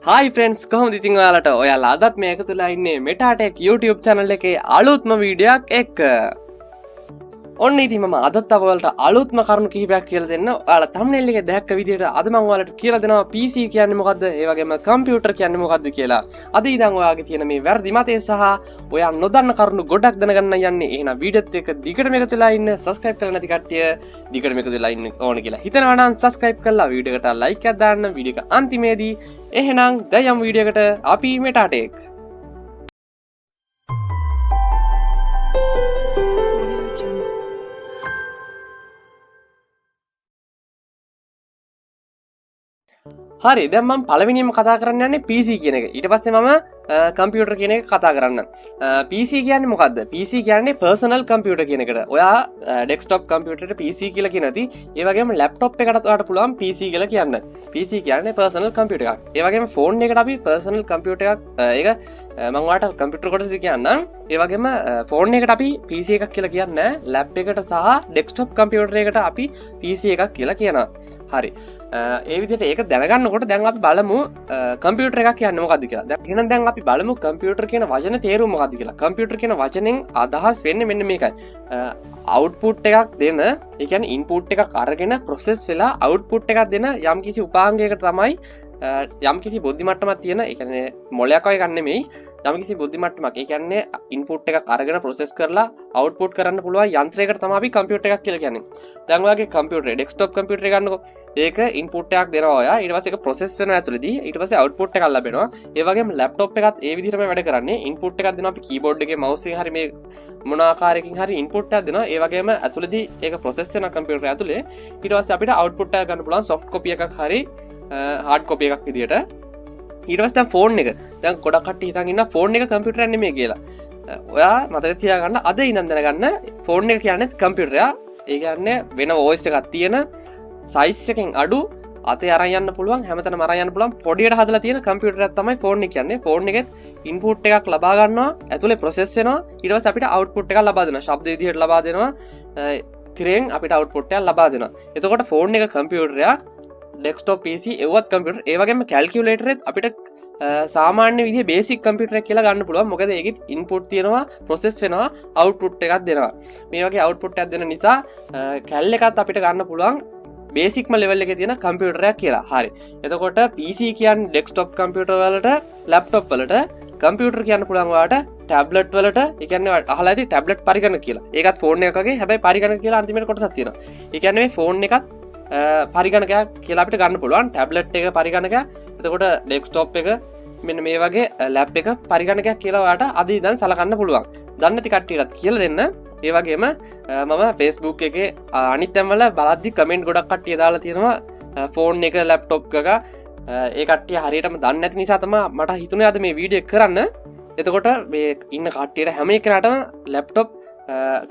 Hi friends, කොහොමද ඉතින් ඔයාලට? ඔයාලා අදත් මේ එකතුලා ඉන්නේ මෙටාටෙක් YouTube channel එකේ අලුත්ම වීඩියෝක් එක්ක. ඔන්න ඉතින් මම අදත් ඔයාලට අලුත්ම කරුණු කිහිපයක් කියලා දෙන්න. ඔයාලා thumbnail එකේ දැක්ක විදිහට අද මම ඔයාලට කියලා දෙනවා PC කියන්නේ මොකද්ද? ඒ වගේම computer කියන්නේ මොකද්ද කියලා. අද ඉඳන් ඔයාගේ තියෙන මේ වැරදි මතය සහ ඔයා නොදන්න කරුණු ගොඩක් දැනගන්න යන්නේ. එහෙනම් වීඩියෝත් එක්ක දිගටම එකතුලා ඉන්න, subscribe කරලා නැති කට්ටිය දිගටම එකතුලා ඉන්න ඕන කියලා හිතනවා නම් subscribe කරලා වීඩියෝ එකට like එකක් දාන්න. වීඩියෝ එක අන්තිමේදී එහෙනම් දැන් යමු වීඩියෝ එකට. අපි මෙටාටෙක් හරි දැන් මම පළවෙනියෙන්ම කතා කරන්න යන්නේ PC කියන එක. ඊට පස්සේ මම කම්පියුටර් කියන එක කතා කරන්න. PC කියන්නේ මොකද්ද? PC කියන්නේ personal computer කියන එකට. ඔයා desktop computer එකට PC කියලා කියන නැති. ඒ වගේම laptop එකකටත් ඔයාලට පුළුවන් PC කියලා කියන්න. PC කියන්නේ personal computer එකක්. ඒ වගේම phone එකකට අපි personal computer එකක් ඒක මම ඔයාලට computer කොටස කියන්නම්. ඒ වගේම phone එකට අපි PC එකක් කියලා කියන්නේ නැහැ. lap එකට සහ desktop computer එකට අපි PC එකක් කියලා කියනවා. හරි. ඒ විදිහට ඒක දැනගන්නකොට දැන් අපි බලමු කම්පියුටර් එකක් කියන්නේ මොකක්ද කියලා. දැන් එහෙනම් දැන් අපි බලමු කම්පියුටර් කියන වචනේ තේරුම මොකක්ද කියලා. කම්පියුටර් කියන වචනෙන් අදහස් වෙන්නේ මෙන්න මේකයි. අවුට්පුට් එකක් දෙන, ඒ කියන්නේ ඉන්පුට් එකක් අරගෙන ප්‍රොසෙස් වෙලා අවුට්පුට් එකක් දෙන යම්කිසි උපාංගයකට තමයි යම්කිසි බුද්ධි මට්ටමක් තියෙන, ඒ කියන්නේ මොලයක් වගේ ගන්න නෙමෙයි. යම්කිසි බුද්ධි මට්ටමක්. ඒ කියන්නේ ඉන්පුට් එකක් අරගෙන ප්‍රොසෙස් කරලා අවුට්පුට් කරන්න පුළුවන් යන්ත්‍රයකට තමයි අපි කම්පියුටර් එකක් කියලා කියන්නේ. දැන් ඔයාගේ කම්පියුටර් ඩෙස්ක්ටොප් කම්පියුටර් එක ගන්නකො. ඒක ඉන්පුට් එකක් දෙනවා ඔයා. ඊට පස්සේ ඒක ප්‍රොසෙස් වෙනවා ඇතුළේදී. ඊට පස්සේ අවුට්පුට් එකක් ලැබෙනවා. ඒ වගේම ලැප්ටොප් එකත් ඒ විදිහටම වැඩ කරන්නේ. ඉන්පුට් එකක් දෙනවා අපි කීබෝඩ් එකේ මවුස් එකෙන් හරි මේ මොන ආකාරයකින් හරි ඉන්පුට් එකක් දෙනවා. ඒ වගේම ඇතුළේදී ඒක ප්‍රොසෙස් වෙනවා කම්පියුටර් ඇතුලේ. ඊට පස්සේ අපිට අවුට්පුට් එකක් ගන්න පුළුවන් සොෆ්ට් කොපි එකක් හරි හાર્ඩ් කොපි එකක් විදියට. ඊට පස්සේ දැන් ෆෝන් එක. දැන් ගොඩක් කට්ටිය හිතන් ඉන්නවා ෆෝන් එක කම්පියුටර් එකක් නෙමෙයි කියලා. ඔයා මතක තියාගන්න අද ඉඳන් දැනගන්න ෆෝන් එක කියන්නේ කම්පියුටර් එක. ඒ කියන්නේ වෙන OS එකක් තියෙන සයිස් එකෙන් අඩු අතේ අරන් යන්න පුළුවන් හැමතැනම අරන් යන්න පුළුවන් පොඩියට හදලා තියෙන කම්පියුටර් එකක් තමයි ෆෝන් එක කියන්නේ. ෆෝන් එකෙත් ඉන්පුට් එකක් ලබා ගන්නවා, ඇතුලේ ප්‍රොසෙස් වෙනවා, ඊට පස්සේ අපිට අවුට්පුට් එකක් ලබා දෙනවා. ශබ්ද විදිහට ලබා දෙනවා. තිරෙන් අපිට අවුට්පුට් එකක් ලබා දෙනවා. එතකොට ෆෝන් එක කම්පියුටර් එකක්, ඩෙස්ක්ටොප් PC එව්වත් කම්පියුටර්. ඒ වගේම කැල්කියුලේටර් එකත් අපිට සාමාන්‍ය විදිහේ බේසික් කම්පියුටර් එකක් කියලා ගන්න පුළුවන්. මොකද ඒකෙත් ඉන්පුට් තියෙනවා, ප්‍රොසෙස් වෙනවා, අවුට්පුට් එකක් දෙනවා. මේ වගේ අවුට්පුට් එකක් දෙන නිසා කැල් එකත් අපිට ගන්න පුළුවන් බේසික්ම ලෙවල් එකේ තියෙන කම්පියුටර් එකක් කියලා. හරි. එතකොට PC කියන්නේ ඩෙස්ක්ටොප් කම්පියුටර් වලට, ලැප්ටොප් වලට, කම්පියුටර් කියන්න පුළුවන් ඔයාලට ටැබ්ලට් වලට. ඒ කියන්නේ අහලා ඇති ටැබ්ලට් පරිගණක කියලා. ඒකත් ෆෝන් එකක් වගේ. හැබැයි පරිගණක කියලා අන්තිමට කොටසක් තියෙනවා. ඒ කියන්නේ මේ ෆෝන් එකත් පරිගණකයක් කියලා අපිට ගන්න පුළුවන්. ටැබ්ලට් එක පරිගණකයක්. එතකොට ඩෙස්ක්ටොප් එක මෙන්න මේ වගේ ලැප් එක පරිගණකයක් කියලා ඔයාලට අද ඉඳන් සලකන්න පුළුවන්. දන්නේ නැති කට්ටියටත් කියලා දෙන්න. ඒ වගේම මම Facebook එකේ අනිත් තැන්වල බලද්දි කමෙන්ට් ගොඩක් කට්ටිය දාලා තියෙනවා ෆෝන් එක ලැප්ටොප් එක ඒ කට්ටිය හරියටම දන්නේ නැති නිසා තමයි මට හිතුනේ අද මේ වීඩියෝ එක කරන්න. එතකොට මේ ඉන්න කට්ටියට හැම එකකටම ලැප්ටොප්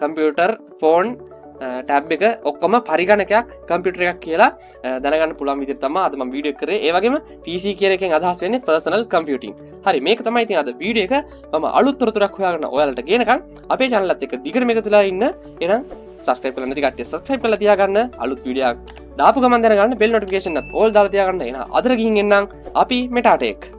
කම්පියුටර් ෆෝන් ටැබ් එක ඔක්කොම පරිගණකයක් කම්පියුටර් එකක් කියලා දැනගන්න පුළුවන් විදිහට තමයි අද මම වීඩියෝ එක කරේ. ඒ වගේම PC කියන එකෙන් අදහස් වෙන්නේ personal computing. හරි මේක තමයි ඉතින් අද වීඩියෝ එක. මම අලුත් තොරතුරක් හොයාගෙන ඔයාලට ගේනකම් අපේ channel එකත් එක්ක දිගටම එකතුලා ඉන්න. එහෙනම් subscribe කරලා නැති කට්ටිය subscribe කරලා තියාගන්න. අලුත් වීඩියෝ එකක් දාපු ගමන් දැනගන්න bell notification එකත් all දාලා තියාගන්න. එහෙනම් අදට ගිහින් එන්නම් අපි මෙටාටෙක්.